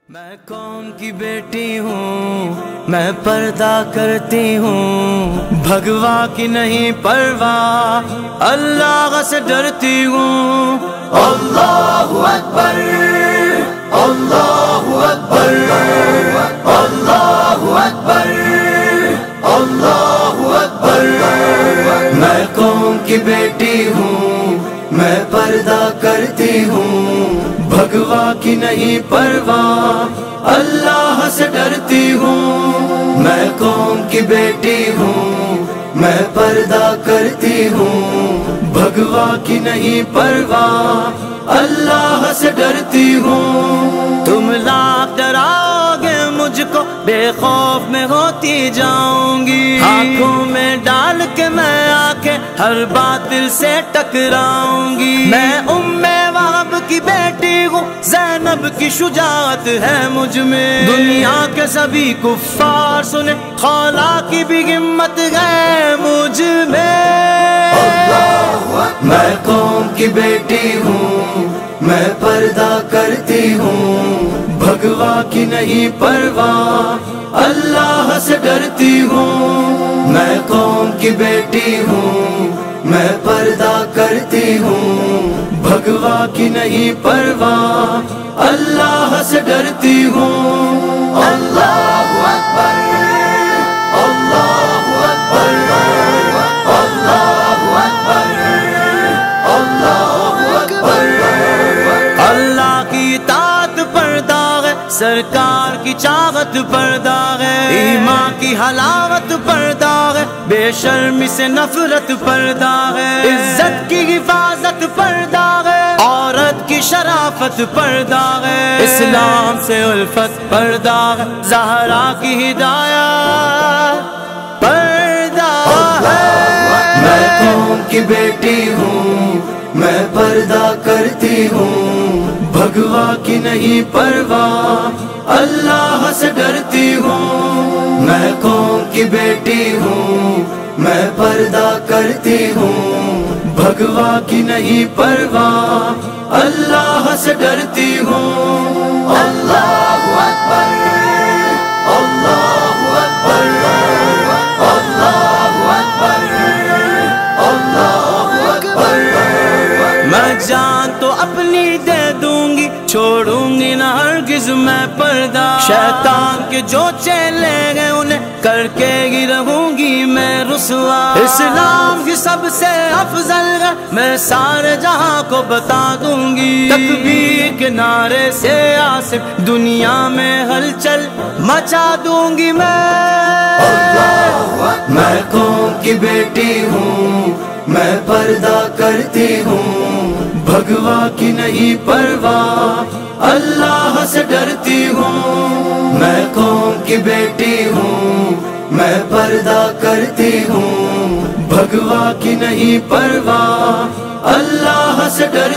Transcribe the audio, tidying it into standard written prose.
میں قوم کی بیٹی ہوں، میں پردہ کرتی ہوں، بھگوا کی نہیں پرواہ، اللہ سے ڈرتی ہوں۔ اللہ اکبر اللہ اکبر اللہ اکبر اللہ اکبر۔ میں قوم کی بیٹی ہوں، میں پردہ کرتی ہوں، بھگوا کی نہیں پرواہ، اللہ سے ڈرتی ہوں۔ میں قوم کی بیٹی ہوں، میں پردہ کرتی ہوں، بھگوا کی نہیں پرواہ، اللہ سے ڈرتی ہوں۔ تم لاکھ ڈراؤ گے مجھ کو، بے خوف میں ہوتی جاؤں گی، آنکھوں میں ڈال کے میں آنکھیں ہر باطل سے ٹکراؤں گی۔ میں وہب کی بیٹی ہوں، زینب کی شجاعت ہے مجھ میں، دنیا کے سبھی کفار سنیں، خولا کی بھی ہمت ہے مجھ میں۔ میں قوم کی بیٹی ہوں، میں پردہ کرتی ہوں، بھگوا کی نہیں پرواہ، اللہ سے ڈرتی ہوں۔ میں قوم کی بیٹی ہوں، میں پردہ کرتی ہوں، بھگوا کی نہیں پرواہ، اللہ سے ڈرتی ہوں۔ اللہ اکبر اللہ اکبر اللہ اکبر اللہ اکبر۔ اللہ کی اطاعت پر داغ ہے، سرکار کی چاہت پر داغ ہے، ایمان کی حلاوت پر داغ ہے، بے شرمی سے نفرت پر داغ ہے، عزت کی حفاظت پر داغ ہے، عورت کی شرافت پر داغ ہے، اسلام سے الفت پر داغ ہے، زہرا کی ہدایت پر داغ ہے۔ میں قوم کی بیٹی ہوں، میں پردہ کرتی ہوں، بھگوا کی نہیں پرواہ، اللہ سے ڈرتی ہوں۔ میں قوم کی بیٹی ہوں، میں پردہ کرتی ہوں، بھگوا کی نہیں پرواہ، اللہ سے ڈرتی ہوں۔ اللہ اکبر اللہ اکبر اللہ اکبر اللہ اکبر۔ میں جان تو اپنی دے دوں گی، چھوڑوں گی نہ ہرگز میں پردہ، شیطان کے جو چیلے گئے انہیں کر کے ہی رہوں گی میں رسوا، اسلام کی سب سے افضل ہے میں سارے جہاں کو بتا دوں گی، تکبیر کے نعرے سے آصف دنیا میں ہلچل مچا دوں گی میں۔ میں قوم کی بیٹی ہوں، میں پردہ کرتی ہوں، بھگوا کی نہیں پرواہ، اللہ سے ڈرتی ہوں۔ میں قوم کی بیٹی ہوں، میں پردہ کرتی ہوں، بھگوا کی نہیں پرواہ، اللہ سے ڈرتی ہوں۔